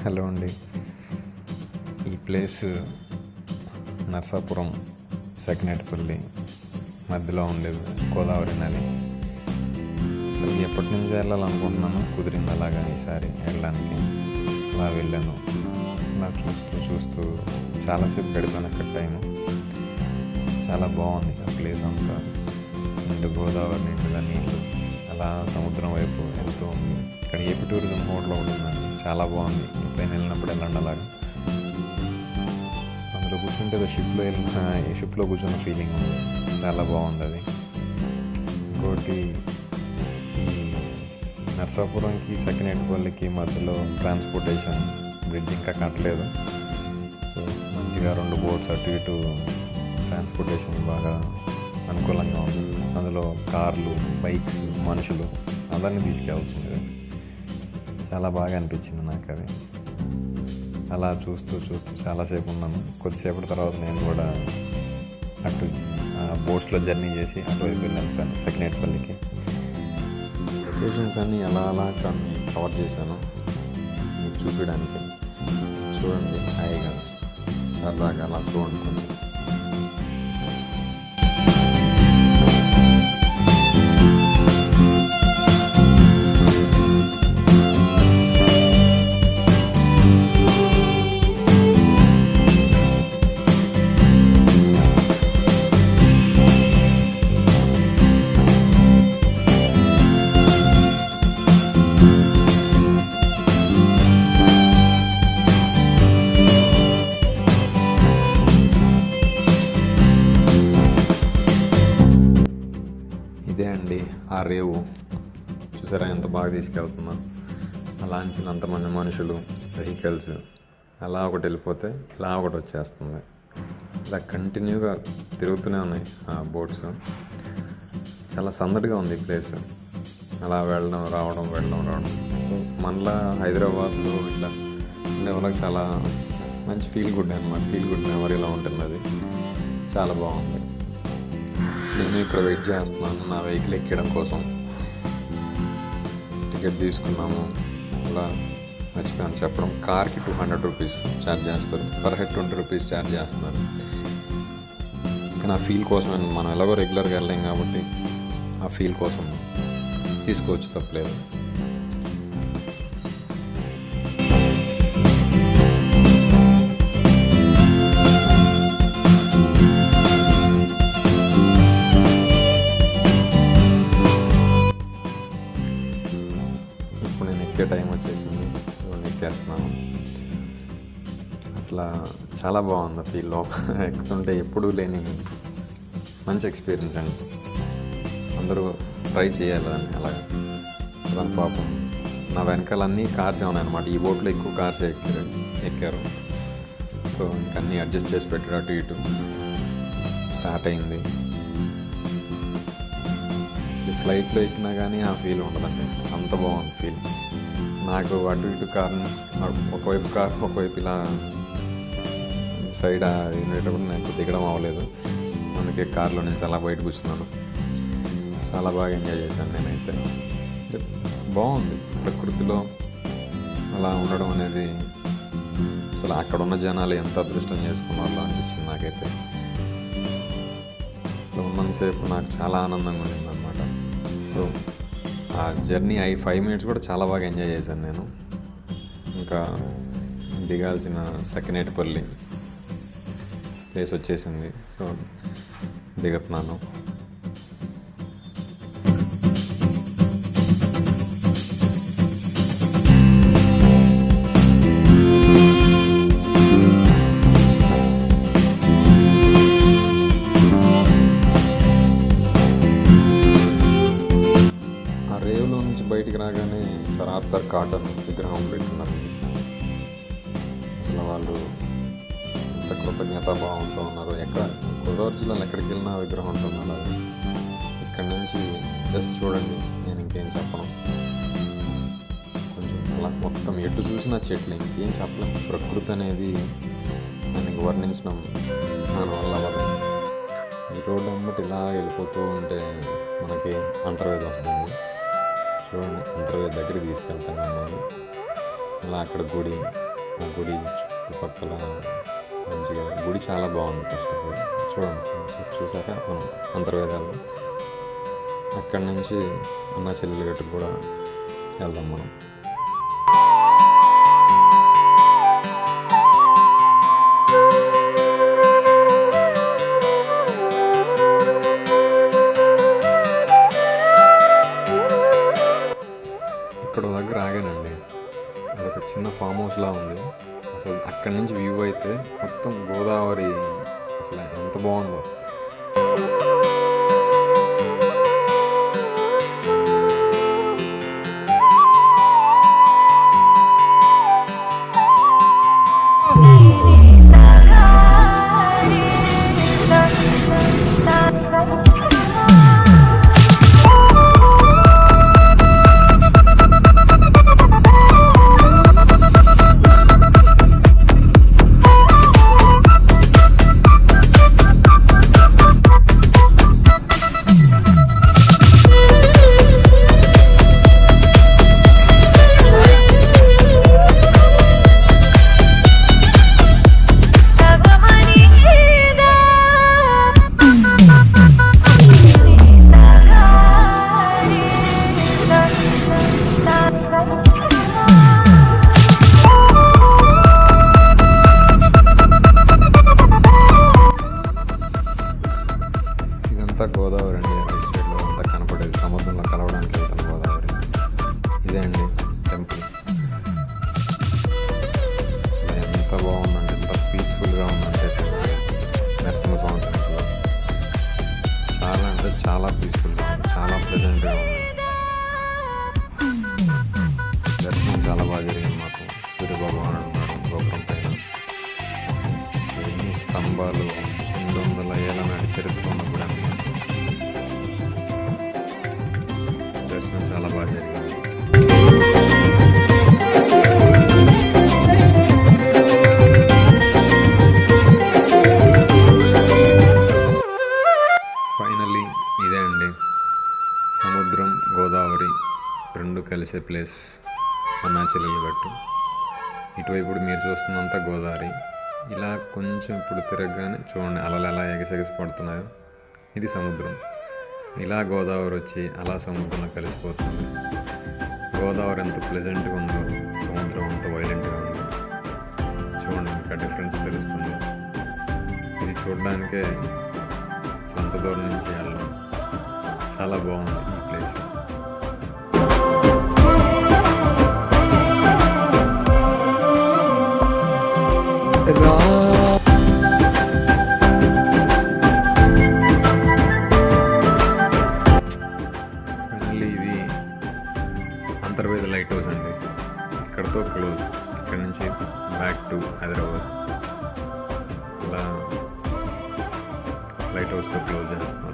Hello అండి. ఈ place Narsapuram సెకినేటిపల్లి మధ్యలో ఉండేది గోదావరి నది. అసలు ఎప్పటి నుంచి వెళ్ళాలనుకుంటున్నాను, కుదిరింది అలాగా ఈసారి వెళ్ళడానికి. అలా వెళ్ళాను. అలా చూస్తూ చాలాసేపు గడిపాను అక్కడ టైము. చాలా బాగుంది ఆ ప్లేస్ అంతా. నిండు గోదావరి, నిండుగా నీళ్ళు అలా సముద్రం వైపు వెళ్తూ ఉంది. ఇక్కడ ఏపీ టూరిజం హోటల్ ఒకటి ఉందండి, చాలా బాగుంది. ఎప్పుడైనా వెళ్ళినప్పుడు వెళ్ళండి అలాగా. అందులో కూర్చుంటే షిప్లో కూర్చున్న ఫీలింగ్ ఉంది, చాలా బాగుంది అది. ఇంకోటి, ఈ నర్సాపురంకి సెకినేటిపల్లికి మధ్యలో ట్రాన్స్పోర్టేషన్ బ్రిడ్జ్ ఇంకా కట్టలేదు. సో మంచిగా 2 బోట్స్ అటు ఇటు ట్రాన్స్పోర్టేషన్ బాగా అనుకూలంగా ఉంది. అందులో కార్లు, బైక్స్, మనుషులు అందరినీ తీసుకెళ్తుంది. చాలా బాగా అనిపించింది నాకు అది. అలా చూస్తూ చాలాసేపు ఉన్నాను. కొద్దిసేపటి తర్వాత నేను కూడా అటు బోట్స్లో జర్నీ చేసి అటువైపు వెళ్ళాను సార్ సెకినేటిపల్లికి. లొకేషన్స్ అన్నీ అలా కొన్ని కవర్ చేశాను మీకు చూపించడానికి. చూడండి, హాయిగా సరదాగా అలా చూడండి కొంచెం. ఇదే అండి ఆ రేవు. చూసారా ఎంత బాగా తీసుకెళ్తున్నా. అలా అంతమంది మనుషులు, వెహికల్స్ అలా ఒకటి వెళ్ళిపోతే ఇలా ఒకటి వచ్చేస్తుంది. ఇలా కంటిన్యూగా తిరుగుతూనే ఉన్నాయి ఆ బోట్స్. చాలా సందడిగా ఉంది ఈ ప్లేస్. అలా వెళ్ళడం రావడం. మనలా హైదరాబాద్లో ఇట్లా ఉండే వాళ్ళకి చాలా మంచి ఫీల్ గుడ్ మెమరీలా ఉంటుంది అది. చాలా బాగుంది. నేను ఇక్కడ వెయిట్ చేస్తున్నాను నా వెహికల్ ఎక్కడం కోసం. టికెట్ తీసుకున్నాము. అలా మర్చిపోయాను చెప్పడం, కార్కి 200 రూపీస్ ఛార్జ్ చేస్తారు, పర్ హెడ్ 20 రూపీస్ ఛార్జ్ చేస్తున్నారు. ఇంకా నా ఫీల్ కోసం, మనం ఎలాగో రెగ్యులర్గా వెళ్ళాం కాబట్టి ఆ ఫీల్ కోసం తీసుకోవచ్చు, తప్పలేదు. టైం వచ్చేసింది, ఎక్కేస్తున్నాను. అసలు చాలా బాగుంది ఫీల్. ఎక్కుతుంటే ఎప్పుడూ లేని మంచి ఎక్స్పీరియన్స్ అండి. అందరూ ట్రై చేయాలి దాన్ని. అలాగా దాని పాపం నా వెనకాలన్నీ కార్సే ఉన్నాయన్నమాట. ఈ బోట్లో ఎక్కువ కార్సే ఎక్కారు. సో ఇంకన్నీ అడ్జస్ట్ చేసి పెట్టారు. అటు ఇటు స్టార్ట్ అయింది. అసలు ఫ్లైట్లో ఎక్కినా కానీ ఆ ఫీల్ ఉండదండి, అంత బాగుంది ఫీల్. నాకు అటు ఇటు కార్ని ఒకవైపు ఇలా సైడ్ ఉండేటప్పుడు నాకు దిగడం అవ్వలేదు. అందుకే కార్లో నుంచి అలా బయట కూర్చున్నాను. చాలా బాగా ఎంజాయ్ చేశాను నేనైతే. బాగుంది ప్రకృతిలో అలా ఉండడం అనేది. అసలు అక్కడ ఉన్న జనాలు ఎంత అదృష్టం చేసుకున్నారో అనిపించింది నాకైతే. అసలు ఉన్నంతసేపు నాకు చాలా ఆనందంగా ఉండింది అన్నమాట. సో ఆ జర్నీ 5 మినిట్స్ కూడా చాలా బాగా ఎంజాయ్ చేశాను నేను. ఇంకా దిగాల్సిన సెకినేటిపల్లి ప్లేస్ వచ్చేసింది. సో దిగుతున్నాను. బయటికి రాగానే సర్ ఆర్థర్ కాటన్ విగ్రహం పెట్టున్నారు. అసలు వాళ్ళు ఎంత కృతజ్ఞతాభావంతో ఉన్నారు. గోదావరి జిల్లాలో ఎక్కడికి వెళ్ళినా విగ్రహం ఉంటున్నారు. ఇక్కడ నుంచి జస్ట్ చూడండి, నేను ఇంకేం చెప్పను. కొంచెం అలా మొత్తం ఎటు చూసినా చెట్లు, ఇంకేం చెప్పలేం. ప్రకృతి అనేది మనకి వర్ణించడం దానివల్ల అవ్వదు. ఈ రోడ్డు అమ్మటి ఇలా వెళ్ళిపోతూ ఉంటే మనకి అంతర్వేది వస్తుంది. చూడండి, అంతర్వేది దగ్గరికి తీసుకెళ్తాను మిమ్మల్ని. అలా అక్కడ గుడి, ఆ గుడి చుట్టుపక్కల మంచిగా గుడి చాలా బాగుంది. ఫస్ట్ ఆఫ్ ఆల్ చూడండి, చూసాక మనం అంతర్వేదాలు అక్కడి నుంచి అన్నా చెల్లెలు గట్టుకు కూడా వెళ్దాం మనం. ఇక్కడ దగ్గర ఆగానండి, అదొక చిన్న ఫామ్ హౌస్లా ఉంది. అసలు అక్కడి నుంచి వ్యూ అయితే మొత్తం గోదావరి అసలు ఎంత బాగుందో. గోదావరి అండి, రైట్ సైడ్లో అంతా కనపడేది సముద్రంలో కలవడానికి వెళ్తున్న గోదావరి. ఇదే అండి టెంపుల్. అసలు ఎంత బాగుందంటే, ఎంత పీస్ఫుల్గా ఉందంటే నరసింహస్వామి టెంపుల్ చాలా అంటే చాలా పీస్ఫుల్గా ఉంది, చాలా ప్లెజెంట్గా ఉంది. దర్శనం చాలా బాగా జరిగింది మాకు. సూర్యభగవానుడు ఉన్నాడు గోపురం పైన. ఎన్ని స్తంభాలు, 200 ఏళ్ళ నాటి చరిత్ర ఉన్న కూడా దర్శనం చాలా బాగా జరిగింది. ఫైనల్లీ ఇదే అండి సముద్రం గోదావరి రెండు కలిసే ప్లేస్ అన్నా చెల్లెలు గట్టు. ఇటువైపు ఇప్పుడు మీరు చూస్తున్నంత గోదావరి. ఇలా కొంచెం ఇప్పుడు తిరగగానే చూడండి అలలు ఎలా ఎగసెగసి పడుతున్నాయో, ఇది సముద్రం. ఇలా గోదావరి వచ్చి అలా సముద్రంలో కలిసిపోతుంది. గోదావరి ఎంత ప్లెజెంట్గా ఉందో, సముద్రం అంత వైలెంట్గా ఉందో చూడండి, ఇంకా డిఫరెన్స్ తెలుస్తుంది. ఇది చూడడానికే అంత దూరం నుంచి వెళ్ళడం చాలా బాగుంది ఈ ప్లేస్. ఫైనల్లీ ఇది అంతర్వేద లైట్ హౌస్ అండి. ఇక్కడతో క్లోజ్. ఇక్కడ నుంచి బ్యాక్ టు హైదరాబాద్. అలా లైట్ హౌస్తో క్లోజ్ చేస్తాం.